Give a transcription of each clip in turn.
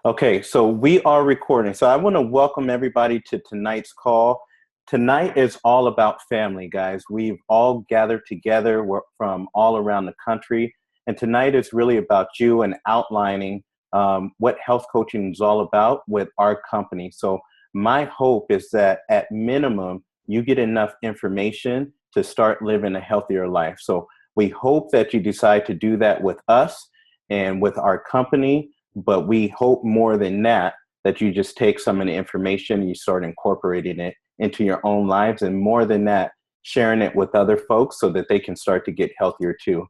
Okay, so we are recording. So I want to welcome everybody to tonight's call. Tonight is all about family, guys. We've all gathered together. We're from all around the country. And tonight is really about you and outlining what health coaching is all about with our company. So my hope is that at minimum, you get enough information to start living a healthier life. So we hope that you decide to do that with us and with our company. But we hope more than that, that you just take some of the information and you start incorporating it into your own lives. And more than that, sharing it with other folks so that they can start to get healthier too.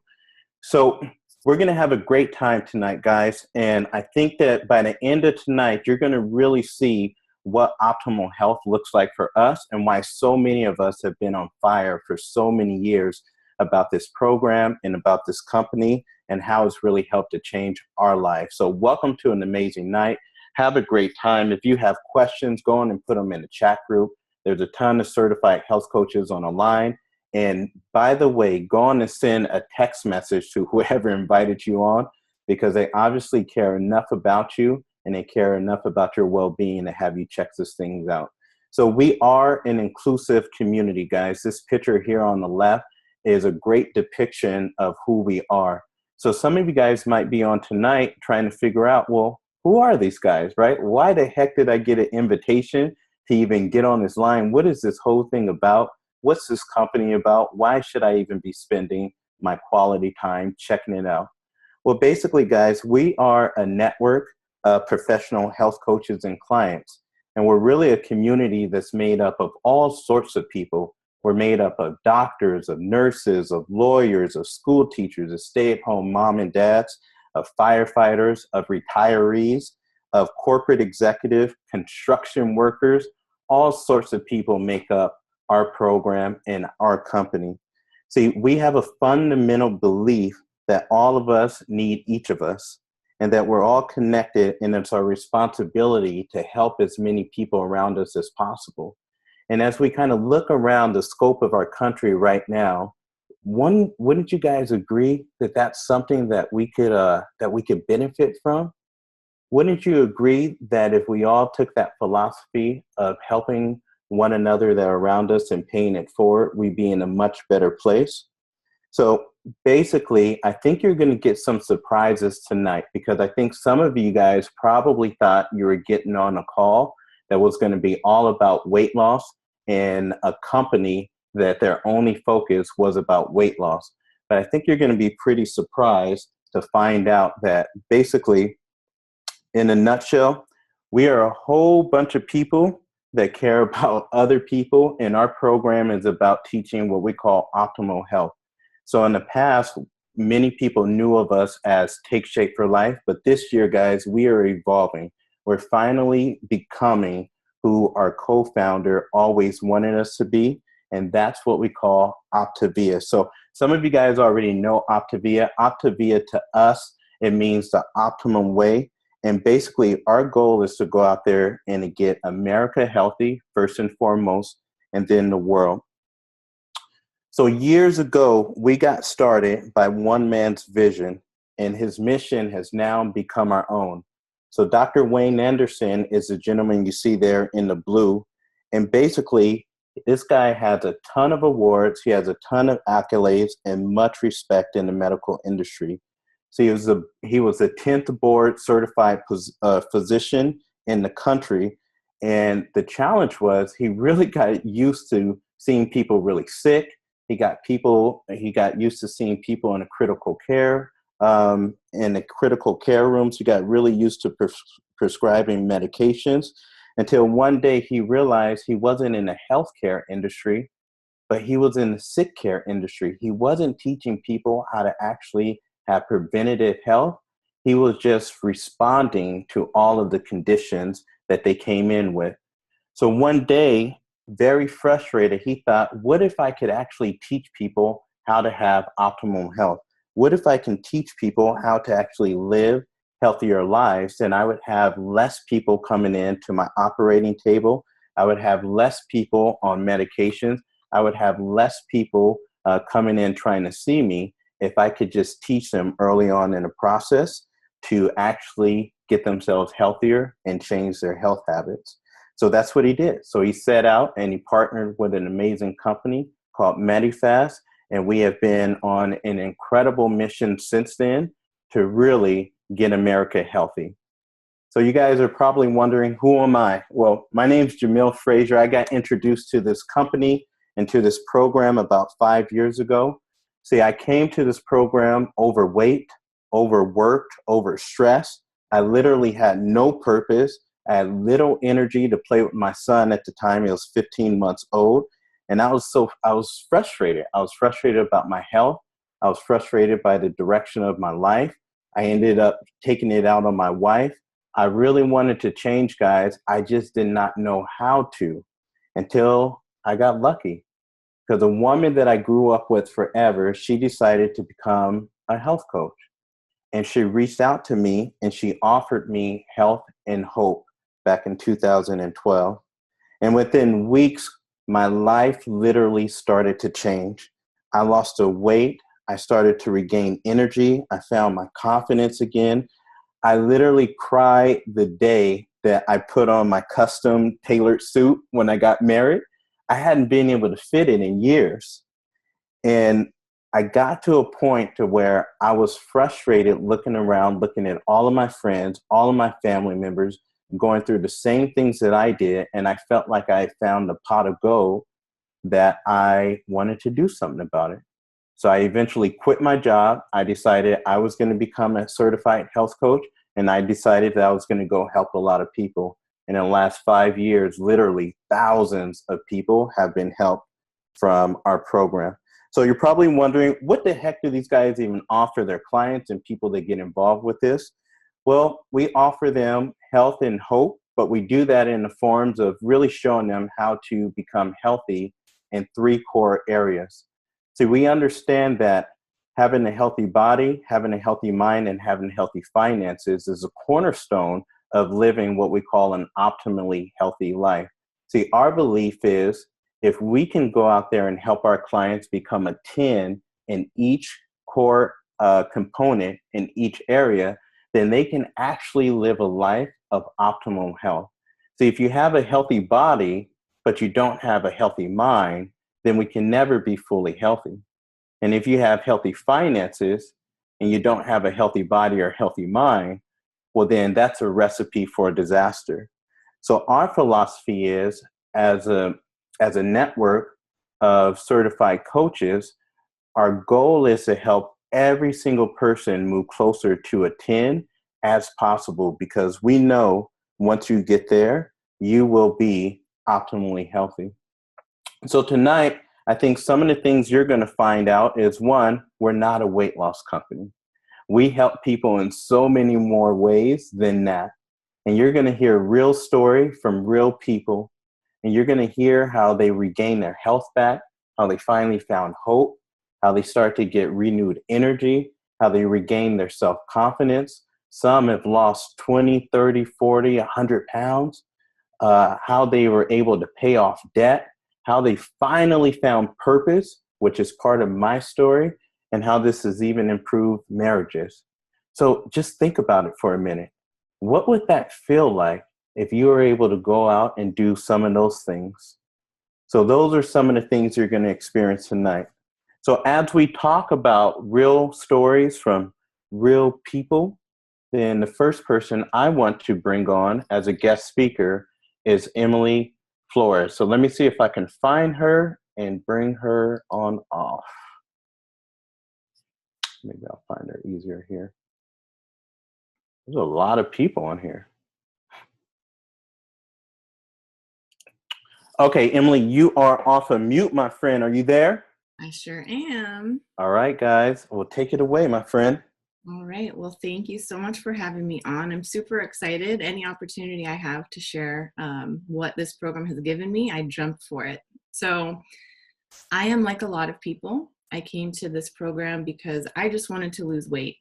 So we're going to have a great time tonight, guys. And I think that by the end of tonight, you're going to really see what optimal health looks like for us and why so many of us have been on fire for so many years about this program and about this company and how it's really helped to change our life. So welcome to an amazing night. Have a great time. If you have questions, go on and put them in the chat group. There's a ton of certified health coaches on the line. And by the way, go on and send a text message to whoever invited you on, because they obviously care enough about you and they care enough about your well-being to have you check these things out. So we are an inclusive community, guys. This picture here on the left is a great depiction of who we are. So some of you guys might be on tonight trying to figure out, well, who are these guys, right? Why the heck did I get an invitation to even get on this line? What is this whole thing about? What's this company about? Why should I even be spending my quality time checking it out? Well, basically, guys, we are a network of professional health coaches and clients. And we're really a community that's made up of all sorts of people. We're made up of doctors, of nurses, of lawyers, of school teachers, of stay-at-home mom and dads, of firefighters, of retirees, of corporate executive, construction workers. All sorts of people make up our program and our company. See, we have a fundamental belief that all of us need each of us and that we're all connected, and it's our responsibility to help as many people around us as possible. And as we kind of look around the scope of our country right now, wouldn't you guys agree that that's something that we could benefit from? Wouldn't you agree that if we all took that philosophy of helping one another that are around us and paying it forward, we'd be in a much better place? So basically, I think you're going to get some surprises tonight, because I think some of you guys probably thought you were getting on a call that was going to be all about weight loss and a company that their only focus was about weight loss. But I think you're going to be pretty surprised to find out that basically, in a nutshell, we are a whole bunch of people that care about other people, and our program is about teaching what we call optimal health. So in the past, many people knew of us as Take Shape for Life, but this year, guys, we are evolving. We're finally becoming who our co-founder always wanted us to be, and that's what we call Optavia. So some of you guys already know Optavia. Optavia to us, it means the optimum way. And basically, our goal is to go out there and to get America healthy, first and foremost, and then the world. So years ago, we got started by one man's vision, and his mission has now become our own. So Dr. Wayne Anderson is the gentleman you see there in the blue. And basically, this guy has a ton of awards. He has a ton of accolades and much respect in the medical industry. So he was a 10th board certified physician in the country. And the challenge was he really got used to seeing people really sick. He got used to seeing people in a critical care, in the critical care rooms. He got really used to prescribing medications until one day he realized he wasn't in the healthcare industry, but he was in the sick care industry. He wasn't teaching people how to actually have preventative health. He was just responding to all of the conditions that they came in with. So one day, very frustrated, he thought, what if I could actually teach people how to have optimal health? What if I can teach people how to actually live healthier lives? Then I would have less people coming in to my operating table. I would have less people on medications. I would have less people coming in trying to see me if I could just teach them early on in the process. to actually get themselves healthier and change their health habits. So that's what he did. So he set out and he partnered with an amazing company called Medifast. And we have been on an incredible mission since then to really get America healthy. So you guys are probably wondering, who am I? Well, my name's Jamil Frazier. I got introduced to this company and to this program about 5 years ago. See, I came to this program overweight, overworked, overstressed. I literally had no purpose. I had little energy to play with my son at the time. He was 15 months old. And I was frustrated. I was frustrated about my health. I was frustrated by the direction of my life. I ended up taking it out on my wife. I really wanted to change, guys. I just did not know how to until I got lucky. Because a woman that I grew up with forever, she decided to become a health coach. And she reached out to me and she offered me health and hope back in 2012. And within weeks, my life literally started to change. I lost the weight. I started to regain energy. I found my confidence again. I literally cried the day that I put on my custom tailored suit when I got married. I hadn't been able to fit it in years. And I got to a point to where I was frustrated looking around, looking at all of my friends, all of my family members going through the same things that I did. And I felt like I had found a pot of gold that I wanted to do something about it. So I eventually quit my job. I decided I was going to become a certified health coach, and I decided that I was going to go help a lot of people. And in the last 5 years, literally thousands of people have been helped from our program. So you're probably wondering, what the heck do these guys even offer their clients and people that get involved with this? Well, we offer them health and hope, but we do that in the forms of really showing them how to become healthy in 3 core areas. So we understand that having a healthy body, having a healthy mind, and having healthy finances is a cornerstone of living what we call an optimally healthy life. See, our belief is if we can go out there and help our clients become a 10 in each core component in each area, then they can actually live a life of optimal health. See, if you have a healthy body, but you don't have a healthy mind, then we can never be fully healthy. And if you have healthy finances and you don't have a healthy body or healthy mind, well, then that's a recipe for a disaster. So our philosophy is, as a network of certified coaches, our goal is to help every single person move closer to a 10 as possible, because we know once you get there, you will be optimally healthy. So tonight, I think some of the things you're going to find out is, one, we're not a weight loss company. We help people in so many more ways than that. And you're going to hear a real story from real people. And you're going to hear how they regain their health back, how they finally found hope, how they start to get renewed energy, how they regain their self-confidence. Some have lost 20, 30, 40, 100 pounds, how they were able to pay off debt, how they finally found purpose, which is part of my story, and how this has even improved marriages. So just think about it for a minute. What would that feel like if you were able to go out and do some of those things? So those are some of the things you're going to experience tonight. So as we talk about real stories from real people, then the first person I want to bring on as a guest speaker is Emily Flores. So let me see if I can find her and bring her on off. Maybe I'll find her easier here. There's a lot of people on here. Okay, Emily, you are off of mute, my friend. Are you there? I sure am. All right, guys. Well, take it away, my friend. All right. Well, thank you so much for having me on. I'm super excited. Any opportunity I have to share what this program has given me, I jump for it. So I am like a lot of people. I came to this program because I just wanted to lose weight.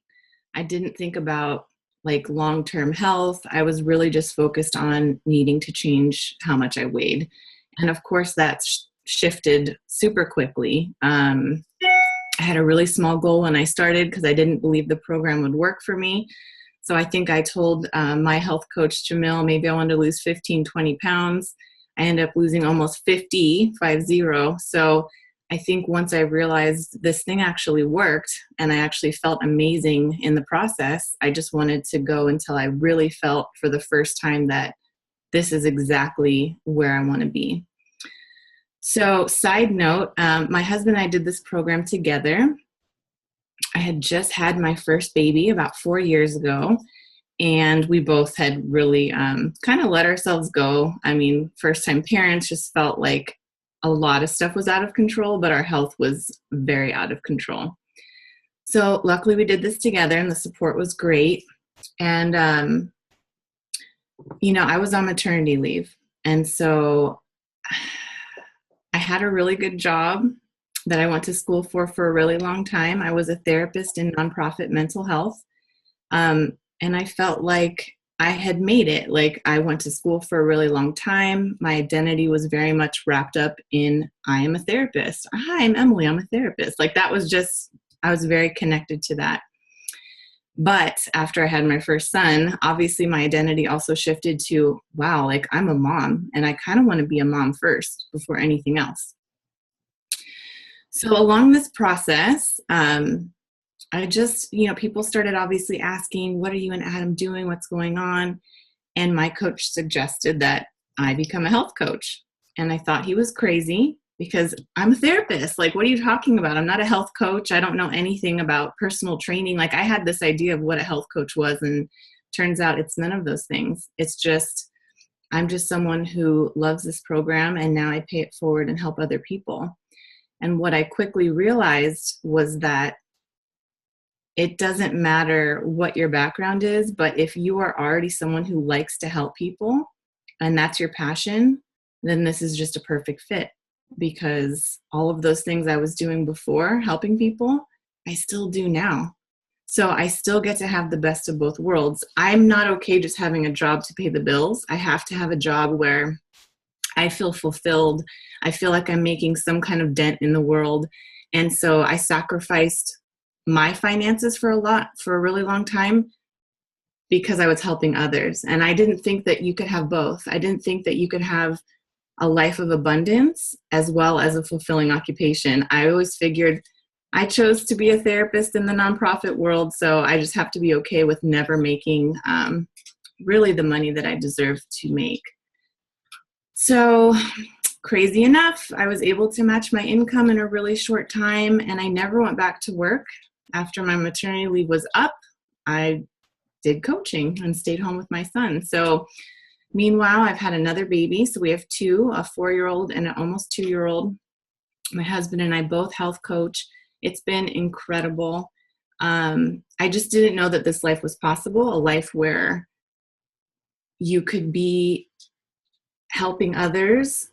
I didn't think about like long-term health. I was really just focused on needing to change how much I weighed. And of course, that's shifted super quickly. I had a really small goal when I started because I didn't believe the program would work for me. So I think I told my health coach, Jamil, maybe I wanted to lose 15, 20 pounds. I ended up losing almost 50, 50. So I think once I realized this thing actually worked and I actually felt amazing in the process, I just wanted to go until I really felt for the first time that this is exactly where I want to be. So side note, my husband and I did this program together. I had just had my first baby about 4 years ago, and we both had really kind of let ourselves go. I mean, first time parents, just felt like a lot of stuff was out of control, but our health was very out of control. So luckily we did this together and the support was great. And, I was on maternity leave. And so I had a really good job that I went to school for a really long time. I was a therapist in nonprofit mental health. And I felt like I had made it. Like, I went to school for a really long time. My identity was very much wrapped up in, I am a therapist. Hi, I'm Emily. I'm a therapist. Like, that was just, I was very connected to that. But after I had my first son, obviously my identity also shifted to, wow, like, I'm a mom and I kind of want to be a mom first before anything else. So along this process, I just, people started obviously asking, what are you and Adam doing? What's going on? And my coach suggested that I become a health coach. And I thought he was crazy because I'm a therapist. Like, what are you talking about? I'm not a health coach. I don't know anything about personal training. Like, I had this idea of what a health coach was, and turns out it's none of those things. It's just, I'm just someone who loves this program, and now I pay it forward and help other people. And what I quickly realized was that it doesn't matter what your background is, but if you are already someone who likes to help people and that's your passion, then this is just a perfect fit, because all of those things I was doing before, helping people, I still do now. So I still get to have the best of both worlds. I'm not okay just having a job to pay the bills. I have to have a job where I feel fulfilled. I feel like I'm making some kind of dent in the world. And so I sacrificed my finances for a really long time because I was helping others. And I didn't think that you could have both. I didn't think that you could have a life of abundance as well as a fulfilling occupation. I always figured I chose to be a therapist in the nonprofit world, so I just have to be okay with never making really the money that I deserve to make. So crazy enough, I was able to match my income in a really short time, and I never went back to work. After my maternity leave was up, I did coaching and stayed home with my son. So meanwhile, I've had another baby. So we have two, a 4-year-old and an almost 2-year-old. My husband and I both health coach. It's been incredible. I just didn't know that this life was possible, a life where you could be helping others,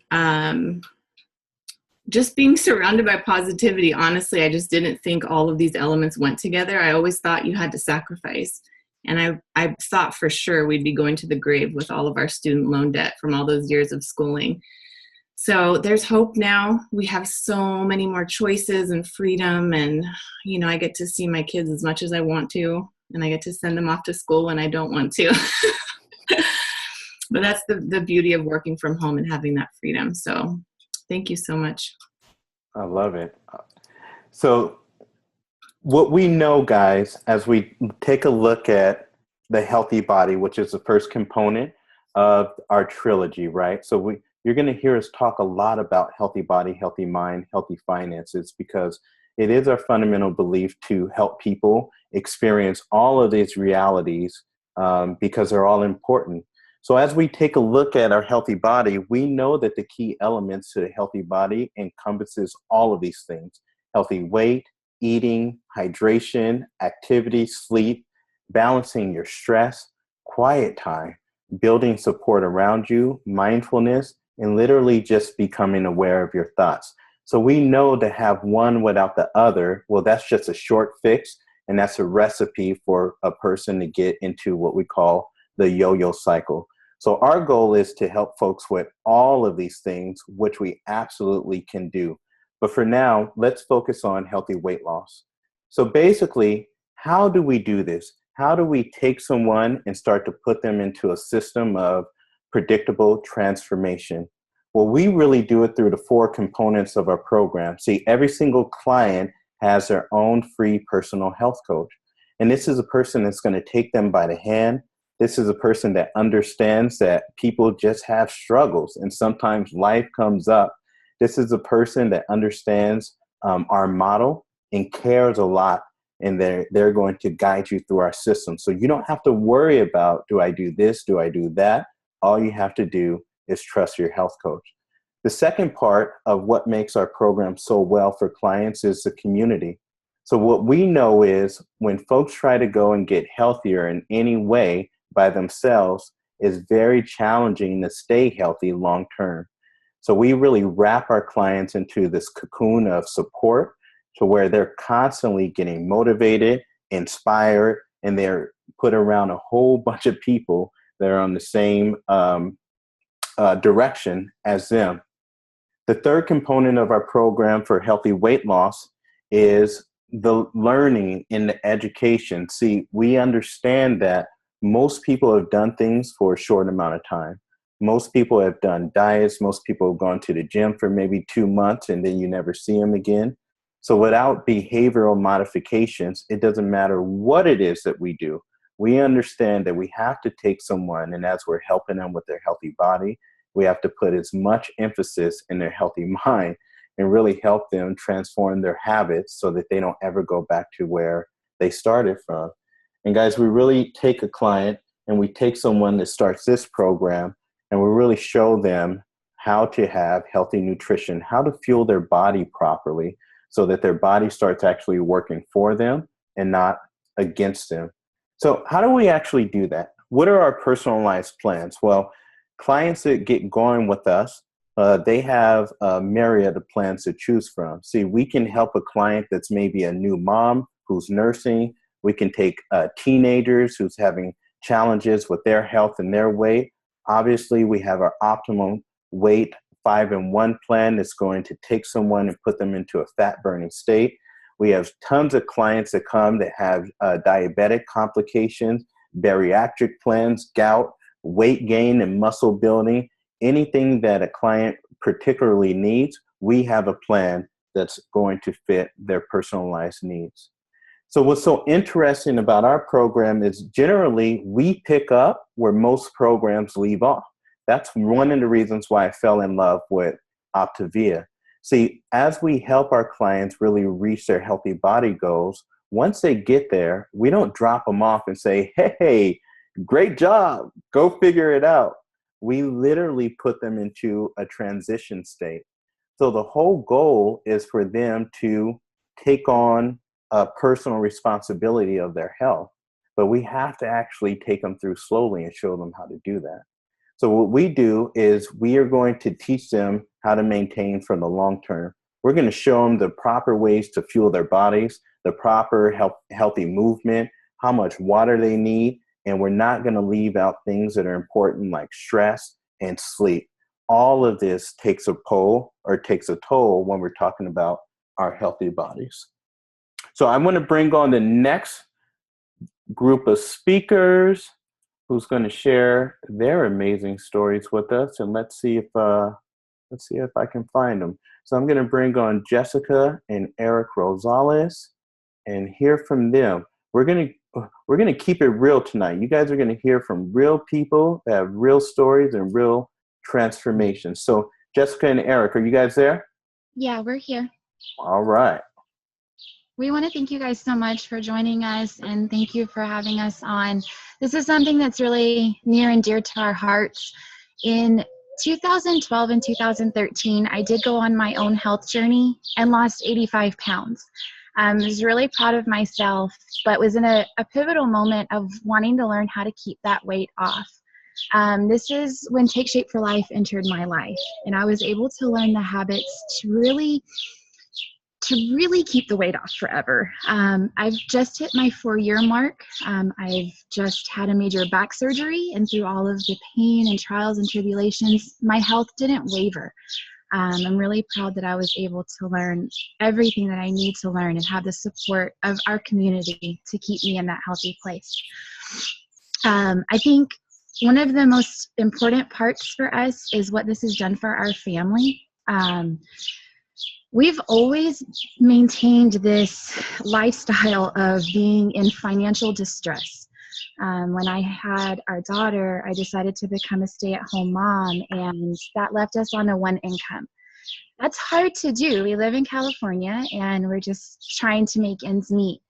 just being surrounded by positivity. Honestly, I just didn't think all of these elements went together. I always thought you had to sacrifice. And I thought for sure we'd be going to the grave with all of our student loan debt from all those years of schooling. So there's hope now. We have so many more choices and freedom. And, I get to see my kids as much as I want to. And I get to send them off to school when I don't want to. But that's the beauty of working from home and having that freedom. So thank you so much. I love it. So what we know, guys, as we take a look at the healthy body, which is the first component of our trilogy, right? So you're going to hear us talk a lot about healthy body, healthy mind, healthy finances, because it is our fundamental belief to help people experience all of these realities because they're all important. So as we take a look at our healthy body, we know that the key elements to the healthy body encompasses all of these things: healthy weight, eating, hydration, activity, sleep, balancing your stress, quiet time, building support around you, mindfulness, and literally just becoming aware of your thoughts. So we know to have one without the other, well, that's just a short fix, and that's a recipe for a person to get into what we call the yo-yo cycle. So our goal is to help folks with all of these things, which we absolutely can do. But for now, let's focus on healthy weight loss. So basically, how do we do this? how do we take someone and start to put them into a system of predictable transformation? Well, we really do it through the four components of our program. See, every single client has their own free personal health coach. And this is a person that's going to take them by the hand. This is a person that understands that people just have struggles and sometimes life comes up. This is a person that understands our model and cares a lot, and they're going to guide you through our system. So you don't have to worry about, do I do this? Do I do that? All you have to do is trust your health coach. The second part of what makes our program so well for clients is the community. So what we know is when folks try to go and get healthier in any way by themselves, it's very challenging to stay healthy long term. So we really wrap our clients into this cocoon of support to where they're constantly getting motivated, inspired, and they're put around a whole bunch of people that are on the same direction as them. The third component of our program for healthy weight loss is the learning and the education. See, we understand that most people have done things for a short amount of time. Most people have done diets. Most people have gone to the gym for maybe 2 months and then you never see them again. So without behavioral modifications, it doesn't matter what it is that we do. We understand that we have to take someone, and as we're helping them with their healthy body, we have to put as much emphasis in their healthy mind and really help them transform their habits so that they don't ever go back to where they started from. And guys, we really take a client and we take someone that starts this program and we really show them how to have healthy nutrition, how to fuel their body properly so that their body starts actually working for them and not against them. So how do we actually do that? What are our personalized plans? Well, clients that get going with us, they have a myriad of plans to choose from. See, we can help a client that's maybe a new mom who's nursing. We can take teenagers who's having challenges with their health and their weight. Obviously, we have our optimum weight 5-in-1 plan that's going to take someone and put them into a fat burning state. We have tons of clients that come that have diabetic complications, bariatric plans, gout, weight gain and muscle building. Anything that a client particularly needs, we have a plan that's going to fit their personalized needs. So what's so interesting about our program is generally we pick up where most programs leave off. That's one of the reasons why I fell in love with Optavia. See, as we help our clients really reach their healthy body goals, once they get there, we don't drop them off and say, hey, great job, go figure it out. We literally put them into a transition state. So the whole goal is for them to take on a personal responsibility of their health, but we have to actually take them through slowly and show them how to do that. So what we do is we are going to teach them how to maintain for the long term. We're going to show them the proper ways to fuel their bodies, the proper healthy movement, how much water they need, and we're not going to leave out things that are important like stress and sleep. All of this takes a toll when we're talking about our healthy bodies. So I want to bring on the next group of speakers who's going to share their amazing stories with us, and let's see if I can find them. So I'm going to bring on Jessica and Eric Rosales and hear from them. We're going to keep it real tonight. You guys are going to hear from real people that have real stories and real transformations. So Jessica and Eric, are you guys there? Yeah, we're here. All right. We want to thank you guys so much for joining us, and thank you for having us on. This is something that's really near and dear to our hearts. In 2012 and 2013, I did go on my own health journey and lost 85 pounds. I was really proud of myself, but was in a pivotal moment of wanting to learn how to keep that weight off. This is when Take Shape for Life entered my life, and I was able to learn the habits to really keep the weight off forever. I've just hit my 4-year mark. I've just had a major back surgery, and through all of the pain and trials and tribulations, my health didn't waver. I'm really proud that I was able to learn everything that I need to learn and have the support of our community to keep me in that healthy place. I think one of the most important parts for us is what this has done for our family. We've always maintained this lifestyle of being in financial distress. When I had our daughter, I decided to become a stay-at-home mom, and that left us on a one income. That's hard to do. We live in California, and we're just trying to make ends meet.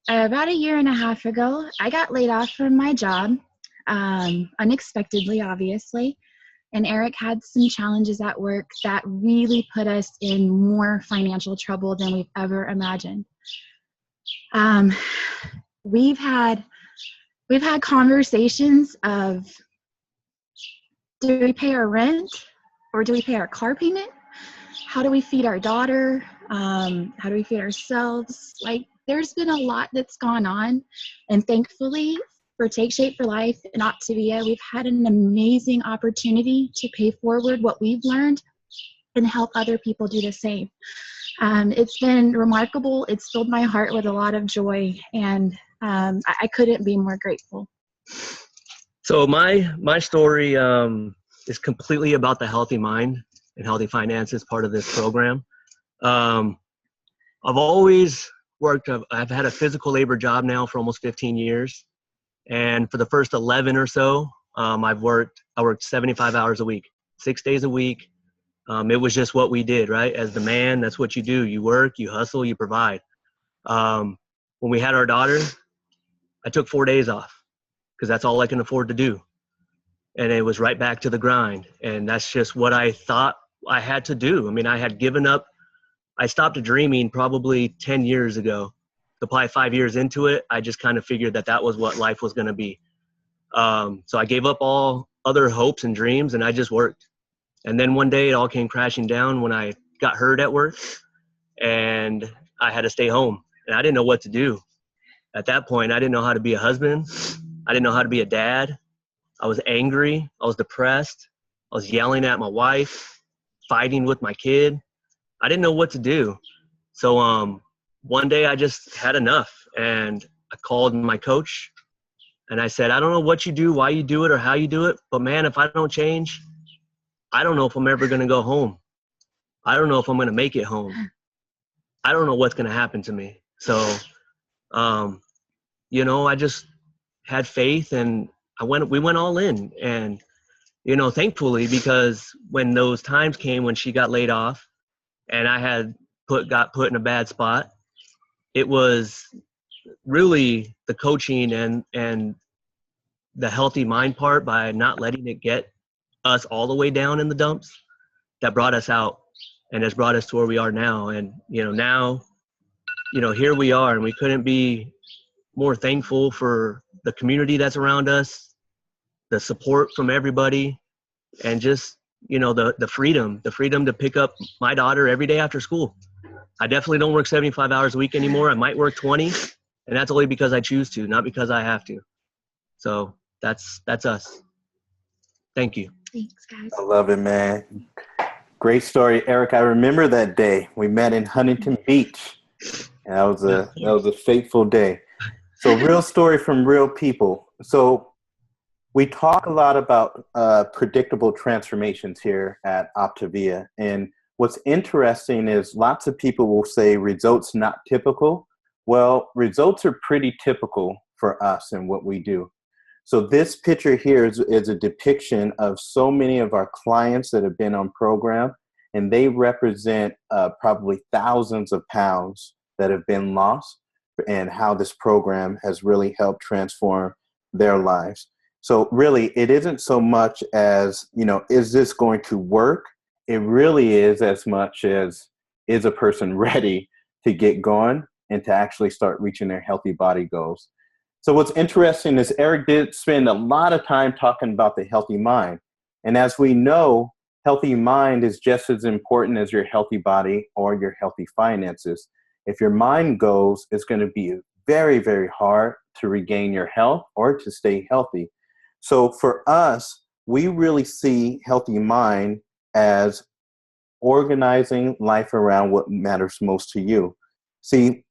About a year and a half ago, I got laid off from my job, unexpectedly, obviously. And Eric had some challenges at work that really put us in more financial trouble than we've ever imagined. We've had conversations of, do we pay our rent or do we pay our car payment? How do we feed our daughter? How do we feed ourselves? Like, there's been a lot that's gone on, and thankfully for Take Shape for Life and Optavia, we've had an amazing opportunity to pay forward what we've learned and help other people do the same. It's been remarkable. It's filled my heart with a lot of joy, and I couldn't be more grateful. So my story is completely about the healthy mind and healthy finances part of this program. I've always worked, I've had a physical labor job now for almost 15 years. And for the first 11 or so, I worked 75 hours a week, 6 days a week. It was just what we did, right? As the man, that's what you do. You work, you hustle, you provide. When we had our daughter, I took 4 days off because that's all I can afford to do. And it was right back to the grind. And that's just what I thought I had to do. I mean, I had given up. I stopped dreaming probably 10 years ago. So probably 5 years into it, I just kind of figured that was what life was going to be. So I gave up all other hopes and dreams, and I just worked. And then one day it all came crashing down when I got hurt at work, and I had to stay home. And I didn't know what to do. At that point, I didn't know how to be a husband. I didn't know how to be a dad. I was angry. I was depressed. I was yelling at my wife, fighting with my kid. I didn't know what to do. So one day I just had enough, and I called my coach, and I said, I don't know what you do, why you do it, or how you do it, but man, if I don't change, I don't know if I'm ever going to go home. I don't know if I'm going to make it home. I don't know what's going to happen to me. So, I just had faith, and we went all in. And, thankfully, because when those times came when she got laid off and I got put in a bad spot, it was really the coaching and the healthy mind part by not letting it get us all the way down in the dumps that brought us out and has brought us to where we are now. And, now, here we are, and we couldn't be more thankful for the community that's around us, the support from everybody, and just, the freedom to pick up my daughter every day after school. I definitely don't work 75 hours a week anymore. I might work 20, and that's only because I choose to, not because I have to. So that's us. Thank you. Thanks, guys. I love it, man. Great story, Eric. I remember that day we met in Huntington Beach. And that was a fateful day. So real story from real people. So we talk a lot about predictable transformations here at Optavia. And what's interesting is lots of people will say results not typical. Well, results are pretty typical for us and what we do. So this picture here is a depiction of so many of our clients that have been on program, and they represent probably thousands of pounds that have been lost, and how this program has really helped transform their lives. So really, it isn't so much as, is this going to work? It really is as much as, is a person ready to get going and to actually start reaching their healthy body goals? So what's interesting is Eric did spend a lot of time talking about the healthy mind. And as we know, healthy mind is just as important as your healthy body or your healthy finances. If your mind goes, it's going to be very, very hard to regain your health or to stay healthy. So for us, we really see healthy mind as organizing life around what matters most to you. See,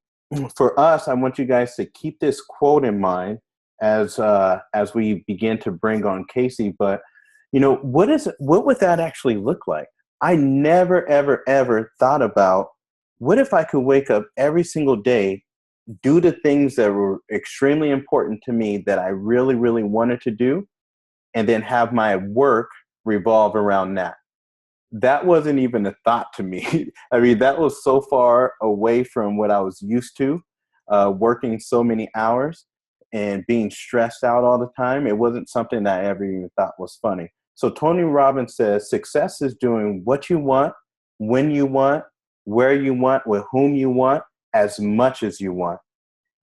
for us, I want you guys to keep this quote in mind as we begin to bring on Kaci. But what would that actually look like? I never, ever, ever thought about, what if I could wake up every single day, do the things that were extremely important to me that I really, really wanted to do, and then have my work revolve around that. That wasn't even a thought to me. I mean, that was so far away from what I was used to, working so many hours and being stressed out all the time. It wasn't something that I ever even thought was funny. So Tony Robbins says, success is doing what you want, when you want, where you want, with whom you want, as much as you want.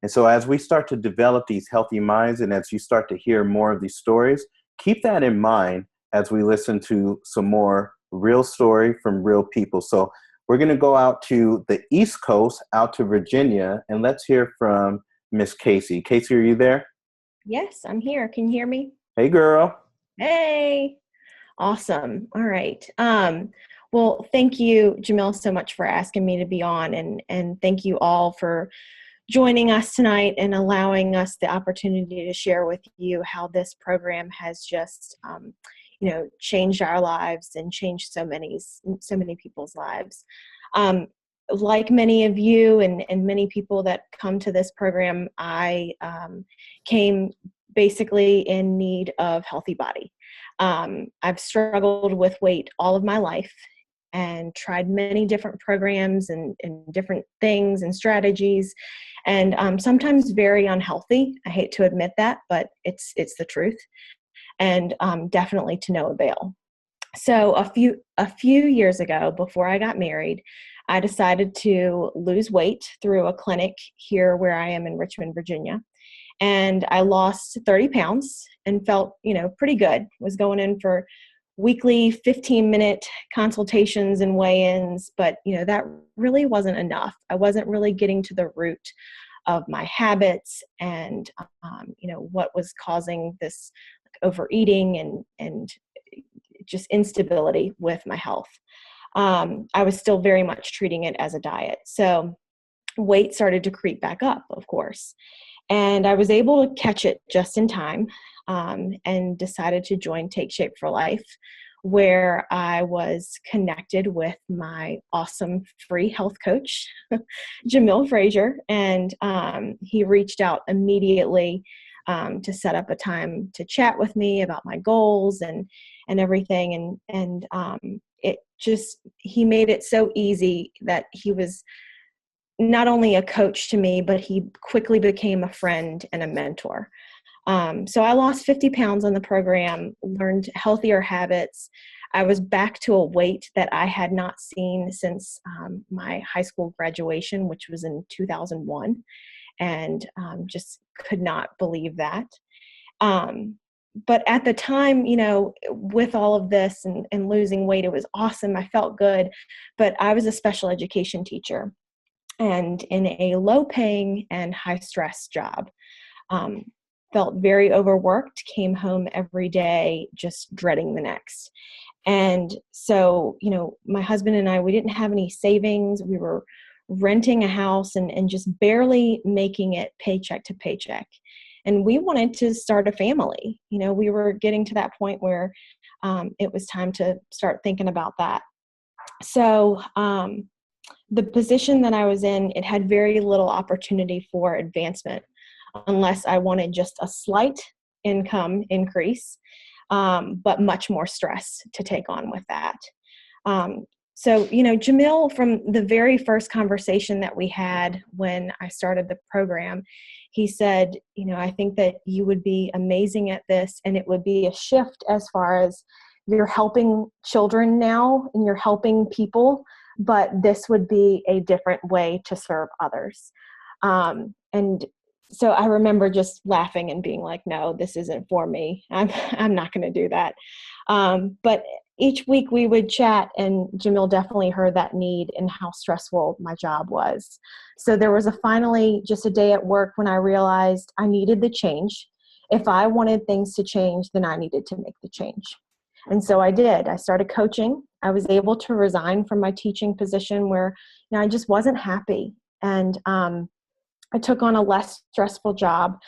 And so as we start to develop these healthy minds, and as you start to hear more of these stories, keep that in mind as we listen to some more real story from real people. So we're going to go out to the East Coast, out to Virginia, and let's hear from Miss Kaci. Kaci, are you there? Yes, I'm here. Can you hear me? Hey, girl. Hey. Awesome. All right. Well, thank you, Jamil, so much for asking me to be on, and thank you all for joining us tonight and allowing us the opportunity to share with you how this program has just, changed our lives and changed so many people's lives. Like many of you and many people that come to this program, I came basically in need of healthy body. I've struggled with weight all of my life and tried many different programs and different things and strategies, and sometimes very unhealthy. I hate to admit that, but it's the truth, and definitely to no avail. So a few years ago, before I got married, I decided to lose weight through a clinic here where I am in Richmond, Virginia. And I lost 30 pounds and felt, pretty good. Was going in for weekly 15-minute consultations and weigh-ins, but, that really wasn't enough. I wasn't really getting to the root of my habits and, what was causing this overeating and just instability with my health. I was still very much treating it as a diet. So weight started to creep back up, of course. And I was able to catch it just in time, and decided to join Take Shape for Life, where I was connected with my awesome free health coach, Jamil Frazier. And he reached out immediately to set up a time to chat with me about my goals and everything. And he made it so easy that he was not only a coach to me, but he quickly became a friend and a mentor. So I lost 50 pounds on the program, learned healthier habits. I was back to a weight that I had not seen since my high school graduation, which was in 2001, and just could not believe that. But at the time, with all of this and losing weight, it was awesome. I felt good, but I was a special education teacher and in a low-paying and high-stress job. Felt very overworked, came home every day just dreading the next. And so, my husband and I, we didn't have any savings. We were renting a house and just barely making it paycheck to paycheck. And we wanted to start a family. We were getting to that point where it was time to start thinking about that. So the position that I was in, it had very little opportunity for advancement unless I wanted just a slight income increase, but much more stress to take on with that. So, Jamil, from the very first conversation that we had when I started the program, he said, I think that you would be amazing at this, and it would be a shift as far as you're helping children now and you're helping people, but this would be a different way to serve others. And so I remember just laughing and being like, no, this isn't for me. I'm not going to do that. But each week we would chat, and Jamil definitely heard that need and how stressful my job was. So there was finally just a day at work when I realized I needed the change. If I wanted things to change, then I needed to make the change. And so I did. I started coaching I was able to resign from my teaching position where, I just wasn't happy. And I took on a less stressful job.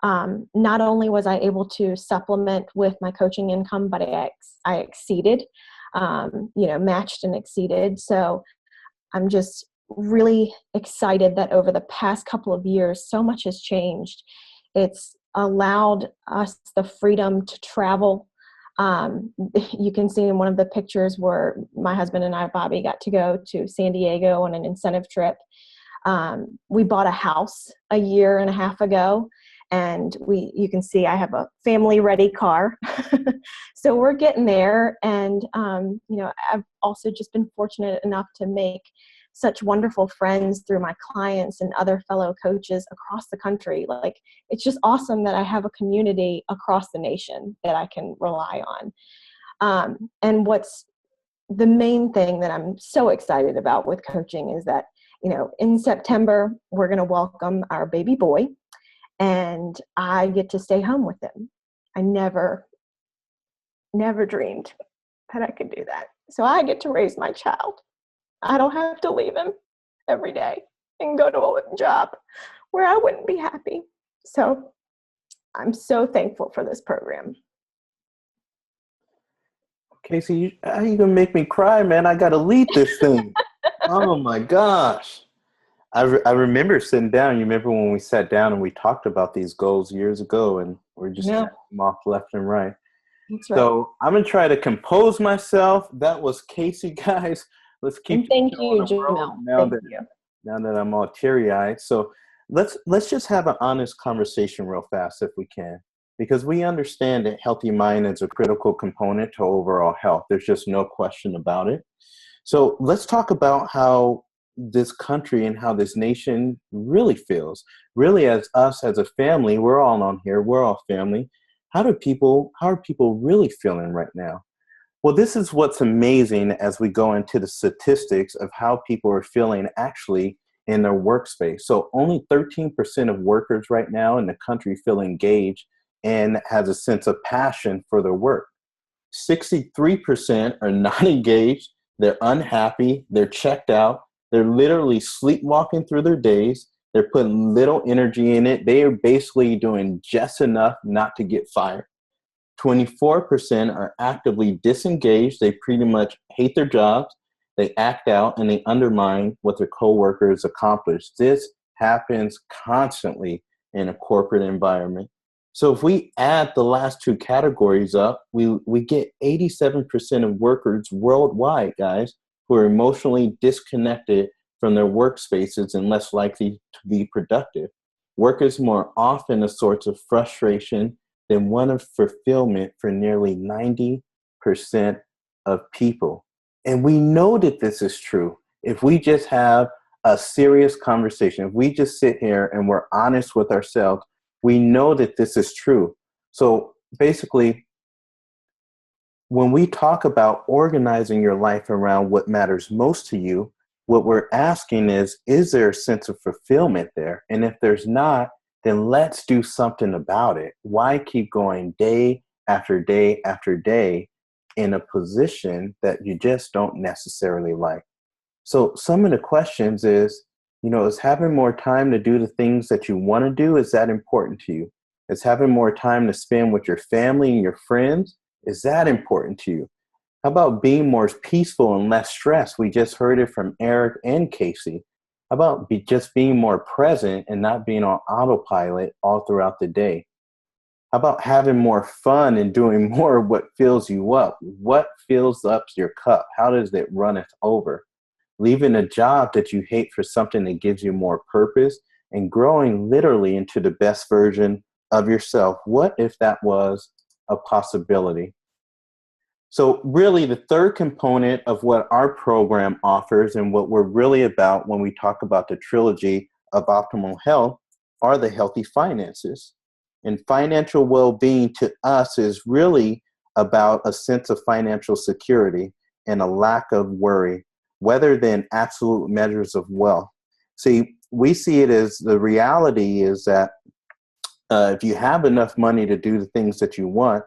Not only was I able to supplement with my coaching income, but I exceeded, matched and exceeded. So I'm just really excited that over the past couple of years, so much has changed. It's allowed us the freedom to travel. You can see in one of the pictures where my husband and I, Bobby, got to go to San Diego on an incentive trip. We bought a house a year and a half ago, and you can see I have a family ready car. So we're getting there. And, I've also just been fortunate enough to make such wonderful friends through my clients and other fellow coaches across the country. Like, it's just awesome that I have a community across the nation that I can rely on. And what's the main thing that I'm so excited about with coaching is that, in September, we're going to welcome our baby boy, and I get to stay home with him. I never dreamed that I could do that. So I get to raise my child. I don't have to leave him every day and go to a job where I wouldn't be happy. So I'm so thankful for this program. Kaci, how you gonna make me cry, man? I gotta lead this thing. Oh my gosh. I remember sitting down. You remember when we sat down and we talked about these goals years ago, and we're just checking them off left and right. That's right. So I'm gonna try to compose myself. That was Kaci, guys. Let's keep. And thank you, Jamil. Now that I'm all teary-eyed, so let's just have an honest conversation real fast if we can, because we understand that healthy mind is a critical component to overall health. There's just no question about it. So let's talk about how this country and how this nation really feels. Really, as us as a family, we're all on here. We're all family. How are people really feeling right now? Well, this is what's amazing as we go into the statistics of how people are feeling actually in their workspace. So only 13% of workers right now in the country feel engaged and has a sense of passion for their work. 63% are not engaged. They're unhappy. They're checked out. They're literally sleepwalking through their days. They're putting little energy in it. They are basically doing just enough not to get fired. 24% are actively disengaged. They pretty much hate their jobs. They act out and they undermine what their coworkers accomplish. This happens constantly in a corporate environment. So if we add the last two categories up, we get 87% of workers worldwide, guys, who are emotionally disconnected from their workspaces and less likely to be productive. Work is more often a source of frustration than one of fulfillment for nearly 90% of people. And we know that this is true if we just have a serious conversation. If we just sit here and we're honest with ourselves, we know that this is true. So basically, when we talk about organizing your life around what matters most to you, what we're asking is there a sense of fulfillment there? And if there's not, then let's do something about it. Why keep going day after day after day in a position that you just don't necessarily like? So some of the questions is having more time to do the things that you want to do, is that important to you? Is having more time to spend with your family and your friends, is that important to you? How about being more peaceful and less stressed? We just heard it from Eric and Kaci. How about just being more present and not being on autopilot all throughout the day? How about having more fun and doing more of what fills you up? What fills up your cup? How does it run it over? Leaving a job that you hate for something that gives you more purpose and growing literally into the best version of yourself. What if that was a possibility? So really the third component of what our program offers and what we're really about when we talk about the trilogy of optimal health are the healthy finances. And financial well-being to us is really about a sense of financial security and a lack of worry, rather than absolute measures of wealth. See, we see it as the reality is that if you have enough money to do the things that you want,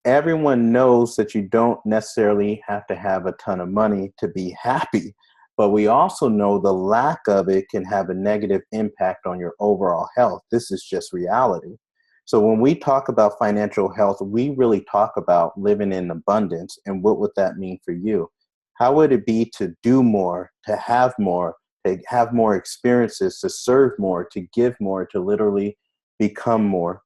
everyone knows that you don't necessarily have to have a ton of money to be happy, but we also know the lack of it can have a negative impact on your overall health. This is just reality. So when we talk about financial health, we really talk about living in abundance. And what would that mean for you? How would it be to do more, to have more experiences, to serve more, to give more, to literally become more?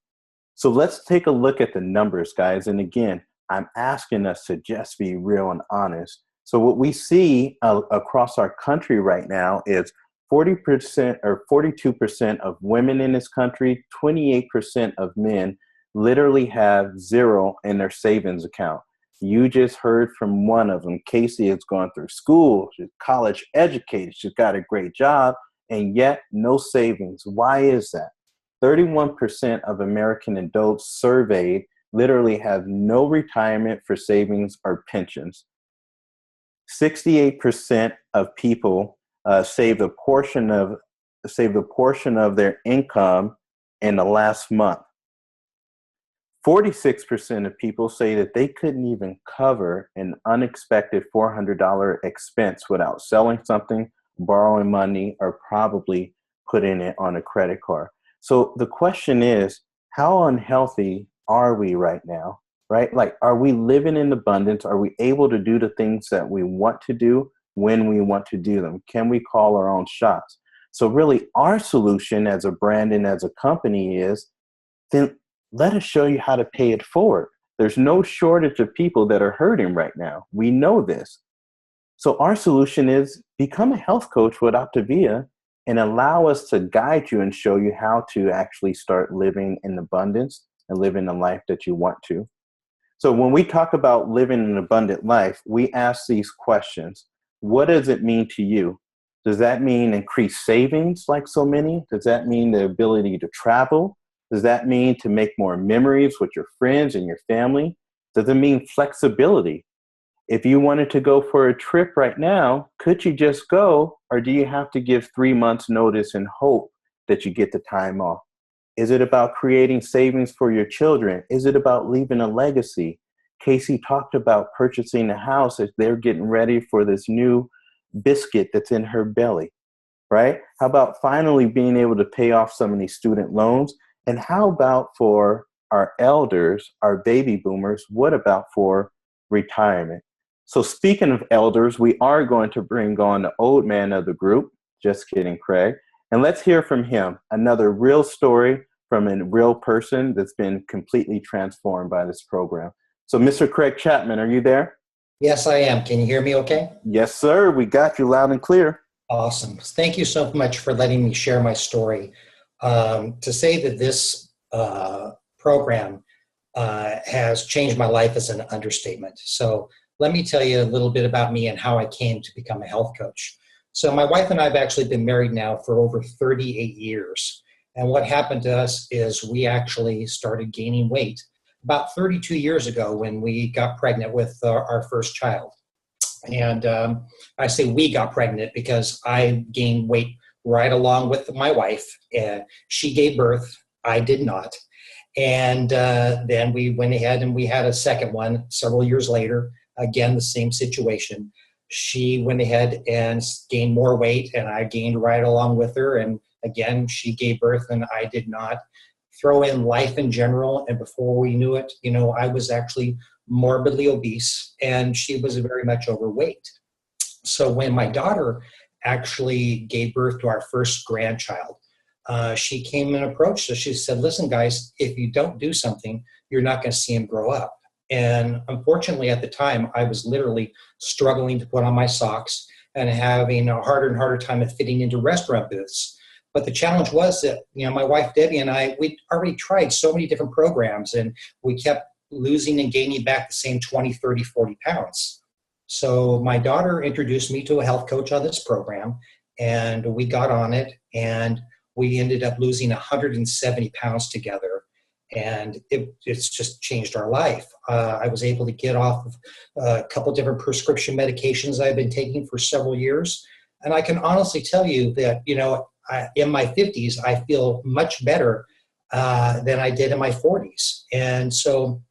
So let's take a look at the numbers, guys. And again, I'm asking us to just be real and honest. So what we see across our country right now is 40% or 42% of women in this country, 28% of men literally have zero in their savings account. You just heard from one of them. Kaci has gone through school, she's college educated, she's got a great job, and yet no savings. Why is that? 31% of American adults surveyed literally have no retirement for savings or pensions. 68% of people saved a portion of their income in the last month. 46% of people say that they couldn't even cover an unexpected $400 expense without selling something, borrowing money, or probably putting it on a credit card. So the question is, how unhealthy are we right now, right? Like, are we living in abundance? Are we able to do the things that we want to do when we want to do them? Can we call our own shots? So really, our solution as a brand and as a company is, then let us show you how to pay it forward. There's no shortage of people that are hurting right now. We know this. So our solution is become a health coach with Optavia and allow us to guide you and show you how to actually start living in abundance and living the life that you want to. So when we talk about living an abundant life, we ask these questions. What does it mean to you? Does that mean increased savings like so many? Does that mean the ability to travel? Does that mean to make more memories with your friends and your family? Does it mean flexibility? If you wanted to go for a trip right now, could you just go, or do you have to give 3 months notice and hope that you get the time off? Is it about creating savings for your children? Is it about leaving a legacy? Kaci talked about purchasing a house as they're getting ready for this new biscuit that's in her belly, right? How about finally being able to pay off some of these student loans? And how about for our elders, our baby boomers, what about for retirement? So speaking of elders, we are going to bring on the old man of the group. Just kidding, Craig. And let's hear from him, another real story from a real person that's been completely transformed by this program. So Mr. Craig Chapman, are you there? Yes, I am. Can you hear me okay? Yes, sir. We got you loud and clear. Awesome. Thank you so much for letting me share my story. To say that this program has changed my life is an understatement. So let me tell you a little bit about me and how I came to become a health coach. So my wife and I have actually been married now for over 38 years. And what happened to us is we actually started gaining weight about 32 years ago when we got pregnant with our first child. And I say we got pregnant because I gained weight right along with my wife. She gave birth. I did not. And then we went ahead and we had a second one several years later. Again, the same situation. She went ahead and gained more weight, and I gained right along with her. And again, she gave birth, and I did not. Throw in life in general, and before we knew it, I was actually morbidly obese, and she was very much overweight. So when my daughter actually gave birth to our first grandchild, she came and approached us. She said, "Listen, guys, if you don't do something, you're not going to see him grow up." And unfortunately, at the time, I was literally struggling to put on my socks and having a harder and harder time of fitting into restaurant booths. But the challenge was that, my wife, Debbie, and I, we'd already tried so many different programs, and we kept losing and gaining back the same 20, 30, 40 pounds. So my daughter introduced me to a health coach on this program, and we got on it, and we ended up losing 170 pounds together. And it's just changed our life. I was able to get off of a couple different prescription medications I've been taking for several years. And I can honestly tell you that, in my 50s, I feel much better than I did in my 40s. And so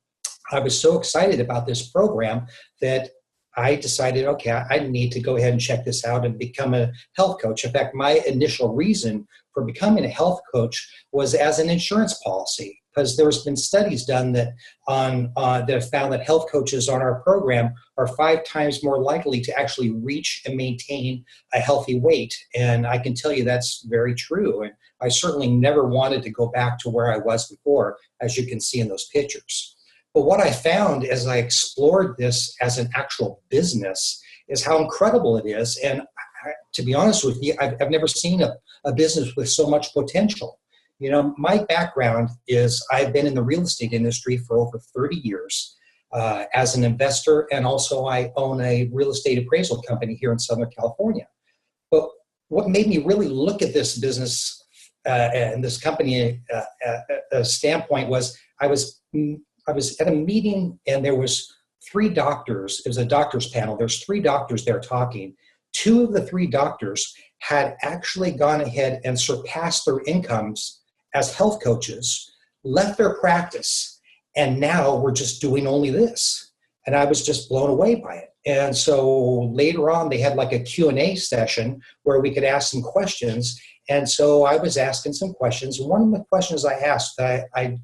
I was so excited about this program that I decided, okay, I need to go ahead and check this out and become a health coach. In fact, my initial reason for becoming a health coach was as an insurance policy, because there's been studies done that that found that health coaches on our program are 5 times more likely to actually reach and maintain a healthy weight. And I can tell you that's very true. And I certainly never wanted to go back to where I was before, as you can see in those pictures. But what I found as I explored this as an actual business is how incredible it is. And to be honest with you, I've never seen a business with so much potential. You know, my background is I've been in the real estate industry for over 30 years as an investor, and also I own a real estate appraisal company here in Southern California. But what made me really look at this business and this company standpoint was I was at a meeting, and there was 3 doctors. It was a doctor's panel. There's 3 doctors there talking. 2 of the 3 doctors had actually gone ahead and surpassed their incomes as health coaches, left their practice, and now we're just doing only this. And I was just blown away by it. And so later on, they had like a Q&A session where we could ask some questions. And so I was asking some questions. One of the questions I asked that I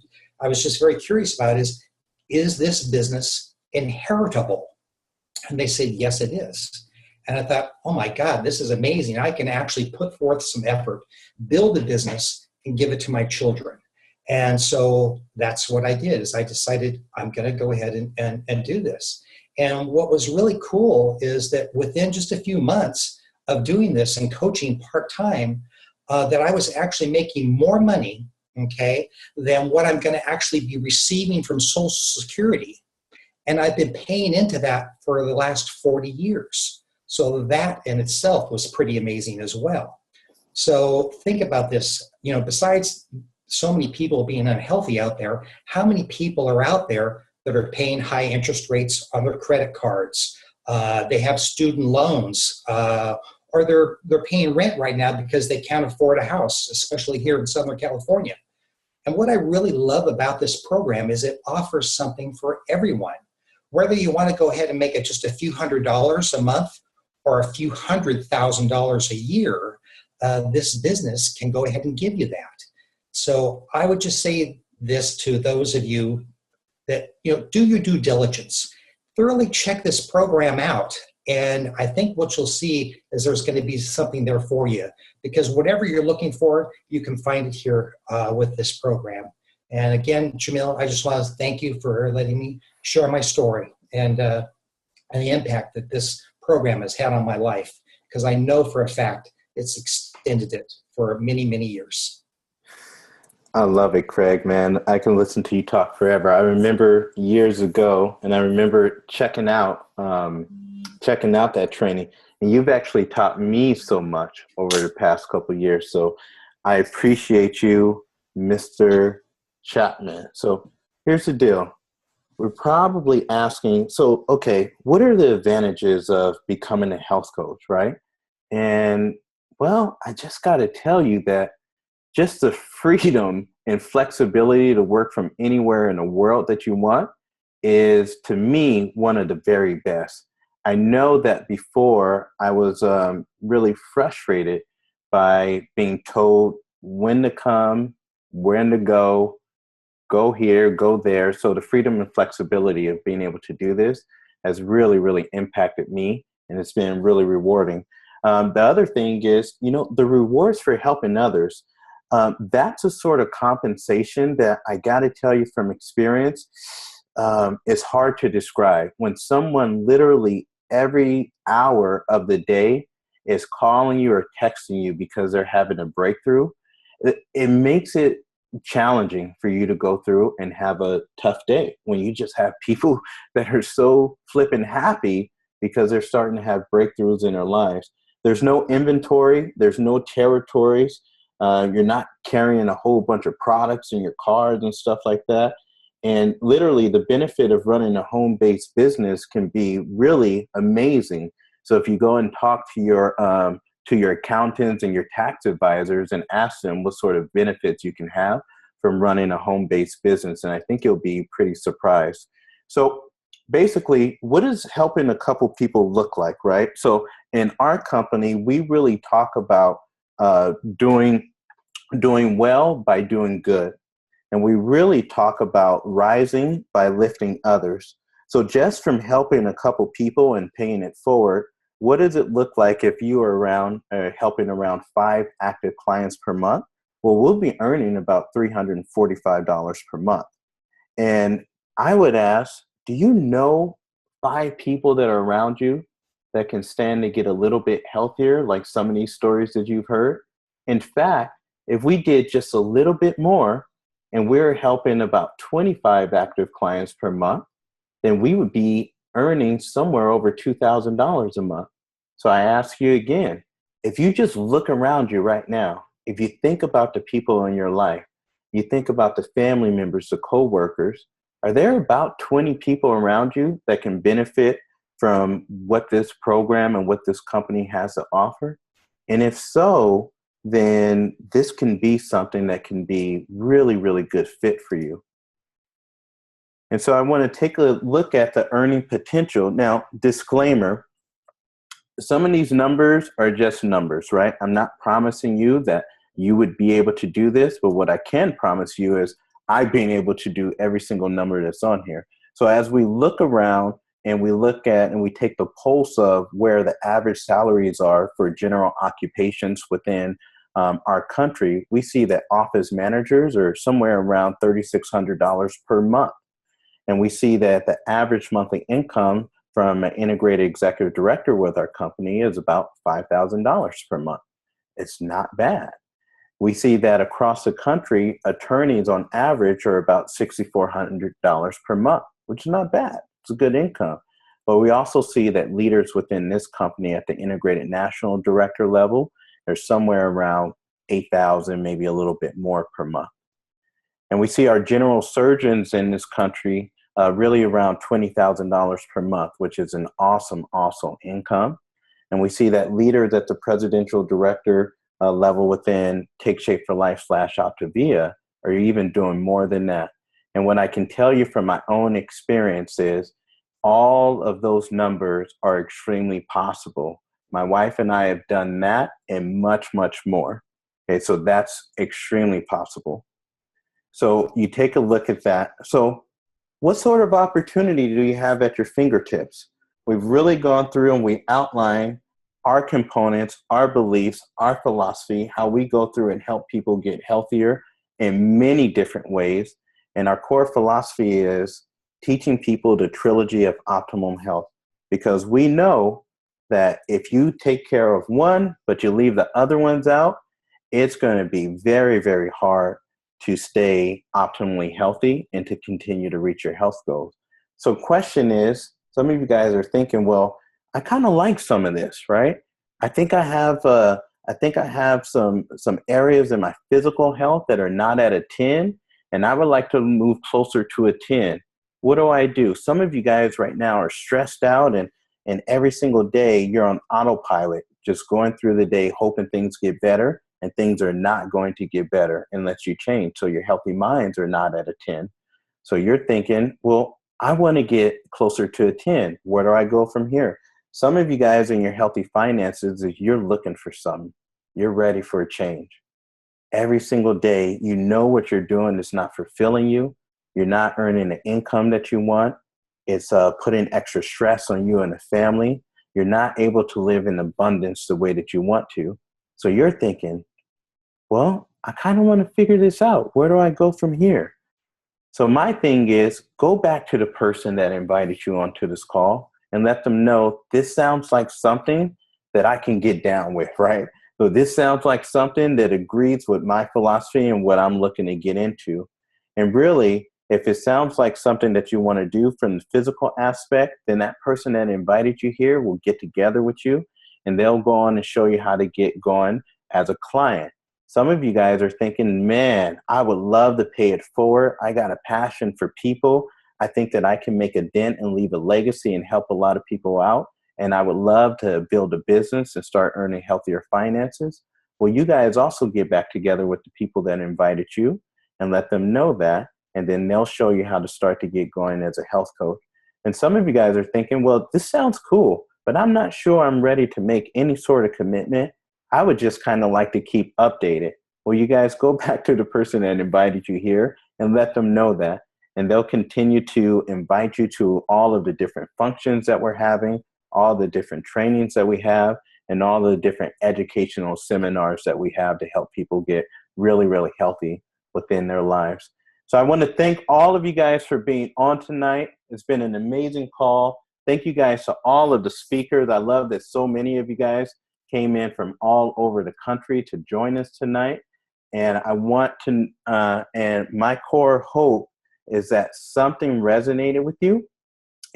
was just very curious about is this business inheritable? And they said, yes, it is. And I thought, oh my God, this is amazing. I can actually put forth some effort, build a business, and give it to my children. And so that's what I did, is I decided I'm going to go ahead and do this. And what was really cool is that within just a few months of doing this and coaching part-time, that I was actually making more money, okay, than what I'm going to actually be receiving from Social Security. And I've been paying into that for the last 40 years. So that in itself was pretty amazing as well. So think about this, you know, besides so many people being unhealthy out there, how many people are out there that are paying high interest rates on their credit cards? They have student loans, or they're paying rent right now because they can't afford a house, especially here in Southern California. And what I really love about this program is it offers something for everyone. Whether you want to go ahead and make it just a few $100s a month or a few $100,000 a year, this business can go ahead and give you that. So I would just say this to those of you that, you know, do your due diligence. Thoroughly check this program out. And I think what you'll see is there's going to be something there for you, because whatever you're looking for, you can find it here with this program. And again, Jamil, I just want to thank you for letting me share my story and the impact that this program has had on my life, because I know for a fact it's extended it for many, many years. I love it, Craig, man. I can listen to you talk forever. I remember years ago, and I remember checking out that training, and you've actually taught me so much over the past couple of years. So I appreciate you, Mr. Chapman. So here's the deal. We're probably asking, so, okay, what are the advantages of becoming a health coach, right? And, well, I just got to tell you that just the freedom and flexibility to work from anywhere in the world that you want is, to me, one of the very best. I know that before I was really frustrated by being told when to come, when to go here, go there. So the freedom and flexibility of being able to do this has really, really impacted me, and it's been really rewarding. The other thing is, you know, the rewards for helping others. That's a sort of compensation that I got to tell you from experience, it's hard to describe. When someone literally every hour of the day is calling you or texting you because they're having a breakthrough, it makes it challenging for you to go through and have a tough day when you just have people that are so flippin' happy because they're starting to have breakthroughs in their lives. There's no inventory. There's no territories. You're not carrying a whole bunch of products in your cars and stuff like that. And literally the benefit of running a home-based business can be really amazing. So if you go and talk to your accountants and your tax advisors and ask them what sort of benefits you can have from running a home-based business, and I think you'll be pretty surprised. So basically, what does helping a couple people look like, right? So in our company, we really talk about doing well by doing good. And we really talk about rising by lifting others. So just from helping a couple people and paying it forward, what does it look like if you are around helping around 5 active clients per month? Well, we'll be earning about $345 per month. And I would ask, do you know 5 people that are around you that can stand to get a little bit healthier, like some of these stories that you've heard? In fact, if we did just a little bit more, and we're helping about 25 active clients per month, then we would be earning somewhere over $2,000 a month. So I ask you again, if you just look around you right now, if you think about the people in your life, you think about the family members, the coworkers, are there about 20 people around you that can benefit from what this program and what this company has to offer? And if so, then this can be something that can be really, really good fit for you. And so I want to take a look at the earning potential. Now, disclaimer, some of these numbers are just numbers, right? I'm not promising you that you would be able to do this, but what I can promise you is I've been able to do every single number that's on here. So as we look around and we look at and we take the pulse of where the average salaries are for general occupations within our country, we see that office managers are somewhere around $3,600 per month. And we see that the average monthly income from an integrated executive director with our company is about $5,000 per month. It's not bad. We see that across the country, attorneys on average are about $6,400 per month, which is not bad. It's a good income. But we also see that leaders within this company at the integrated national director level are somewhere around $8,000, maybe a little bit more per month. And we see our general surgeons in this country really around $20,000 per month, which is an awesome, awesome income. And we see that leaders at the presidential director level within Take Shape for Life / Optavia are even doing more than that. And what I can tell you from my own experience is all of those numbers are extremely possible. My wife and I have done that and much, much more. Okay, so that's extremely possible. So you take a look at that. So what sort of opportunity do you have at your fingertips? We've really gone through and we outline our components, our beliefs, our philosophy, how we go through and help people get healthier in many different ways. And our core philosophy is teaching people the trilogy of optimum health, because we know that if you take care of one, but you leave the other ones out, it's going to be very, very hard to stay optimally healthy and to continue to reach your health goals. So question is, some of you guys are thinking, well, I kind of like some of this, right? I think I have some areas in my physical health that are not at a 10, and I would like to move closer to a 10. What do I do? Some of you guys right now are stressed out, and every single day you're on autopilot, just going through the day, hoping things get better, and things are not going to get better unless you change. So your healthy minds are not at a 10. So you're thinking, well, I want to get closer to a 10. Where do I go from here? Some of you guys in your healthy finances, is you're looking for something. You're ready for a change. Every single day, you know what you're doing is not fulfilling you. You're not earning the income that you want. It's putting extra stress on you and the family. You're not able to live in abundance the way that you want to. So you're thinking, well, I kind of want to figure this out. Where do I go from here? So my thing is, go back to the person that invited you onto this call and let them know this sounds like something that I can get down with, right? So this sounds like something that agrees with my philosophy and what I'm looking to get into. And really, if it sounds like something that you want to do from the physical aspect, then that person that invited you here will get together with you and they'll go on and show you how to get going as a client. Some of you guys are thinking, man, I would love to pay it forward. I got a passion for people. I think that I can make a dent and leave a legacy and help a lot of people out. And I would love to build a business and start earning healthier finances. Well, you guys also get back together with the people that invited you and let them know that. and then they'll show you how to start to get going as a health coach. And some of you guys are thinking, well, this sounds cool, but I'm not sure I'm ready to make any sort of commitment. I would just kind of like to keep updated. Well, you guys go back to the person that invited you here and let them know that. And they'll continue to invite you to all of the different functions that we're having, all the different trainings that we have, and all the different educational seminars that we have to help people get really, really healthy within their lives. So I want to thank all of you guys for being on tonight. It's been an amazing call. Thank you guys to all of the speakers. I love that so many of you guys came in from all over the country to join us tonight. And I want to, and my core hope is that something resonated with you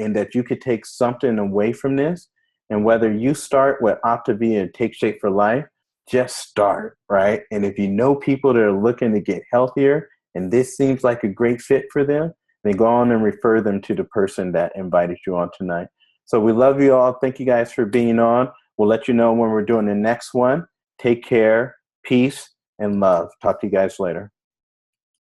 and that you could take something away from this. And whether you start with Optavia and Take Shape for Life, just start, right? And if you know people that are looking to get healthier and this seems like a great fit for them, then go on and refer them to the person that invited you on tonight. So we love you all. Thank you guys for being on. We'll let you know when we're doing the next one. Take care, peace, and love. Talk to you guys later.